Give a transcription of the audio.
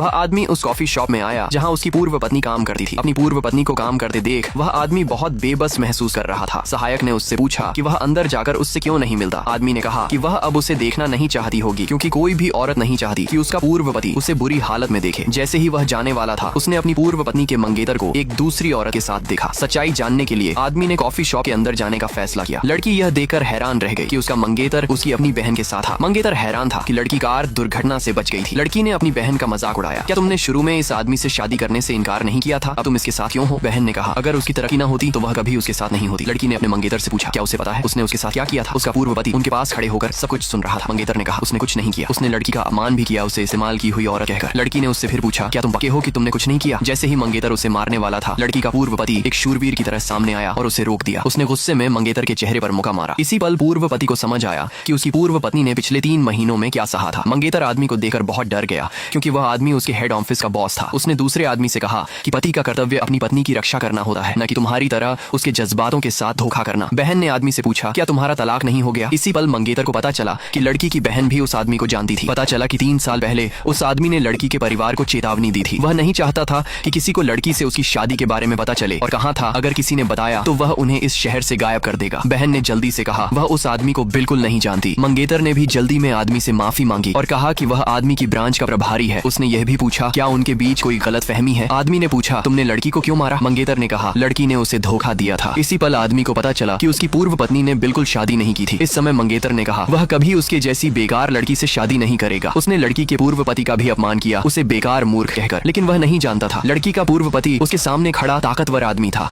वह आदमी उस कॉफी शॉप में आया जहाँ उसकी पूर्व पत्नी काम करती थी। अपनी पूर्व पत्नी को काम करते देख वह आदमी बहुत बेबस महसूस कर रहा था। सहायक ने उससे पूछा कि वह अंदर जाकर उससे क्यों नहीं मिलता। आदमी ने कहा कि वह अब उसे देखना नहीं चाहती होगी, क्योंकि कोई भी औरत नहीं चाहती कि उसका पूर्व पति उसे बुरी हालत में देखे। जैसे ही वह जाने वाला था, उसने अपनी पूर्व पत्नी के मंगेतर को एक दूसरी औरत के साथ देखा। सच्चाई जानने के लिए आदमी ने कॉफी शॉप के अंदर जाने का फैसला किया। लड़की यह देखकर हैरान रह गई कि उसका मंगेतर उसकी अपनी बहन के साथ था। मंगेतर हैरान था कि लड़की कार दुर्घटना से बच गई थी। लड़की ने अपनी बहन का मजाक उड़ाया, क्या तुमने शुरू में इस आदमी से शादी करने से इनकार नहीं किया था, अब तुम इसके साथ क्यों हो? बहन ने कहा, अगर उसकी तरक्की न होती तो वह कभी उसके साथ नहीं होती। लड़की ने अपने मंगेतर से पूछा, क्या उसे पता है उसने उसके साथ क्या किया था? उसका पूर्व पति उनके पास खड़े होकर सब कुछ सुन रहा था। मंगेतर ने कहा, उसने कुछ नहीं किया, उसने लड़की का अपमान भी किया, उसे इस्तेमाल की हुई औरत कहकर। लड़की ने उससे फिर पूछा, क्या तुम पक्के हो कि तुमने कुछ नहीं किया? जैसे ही मंगेतर उसे मारने वाला था, लड़की का पूर्व पति एक शूरवीर की तरह सामने आया और उसे रोक दिया। उसने गुस्से में मंगेतर के चेहरे पर मुक्का मारा। इसी पल पूर्व पति को समझ आया कि उसकी पूर्व पत्नी ने पिछले 3 महीनों में क्या सहा था। मंगेतर आदमी को देखकर बहुत डर गया, क्योंकि वह आदमी उसके हेड ऑफिस का बॉस था। उसने दूसरे आदमी से कहा कि पति का कर्तव्य अपनी पत्नी की रक्षा करना होता है, न कि तुम्हारी तरह उसके जज्बातों के साथ धोखा करना। बहन ने आदमी से पूछा, क्या तुम्हारा तलाक नहीं हो गया? इसी पल मंगेतर को पता चला कि लड़की की बहन भी उस आदमी को जानती थी। पता चला कि 3 साल पहले उस आदमी ने लड़की के परिवार को चेतावनी दी थी। वह नहीं चाहता था कि किसी को लड़की से उसकी शादी के बारे में पता चले, और कहा था अगर किसी ने बताया तो वह उन्हें इस शहर से गायब कर देगा। बहन ने जल्दी से कहा वह उस आदमी को बिल्कुल नहीं जानती। मंगेतर ने भी जल्दी में आदमी से माफी मांगी और कहा कि वह आदमी की ब्रांच का प्रभारी है। उसने यह भी पूछा, क्या उनके बीच कोई गलतफहमी है? आदमी ने पूछा, तुमने लड़की को क्यों मारा? मंगेतर ने कहा, लड़की ने उसे धोखा दिया था। इसी पल आदमी को पता चला कि उसकी पूर्व पत्नी ने बिल्कुल शादी नहीं की थी। इस समय मंगेतर ने कहा वह कभी उसके जैसी बेकार लड़की से शादी नहीं करेगा। उसने लड़की के पूर्व पति का भी अपमान किया, उसे बेकार मूर्ख कहकर, लेकिन वह नहीं जानता था लड़की का पूर्व पति उसके सामने खड़ा ताकतवर आदमी था।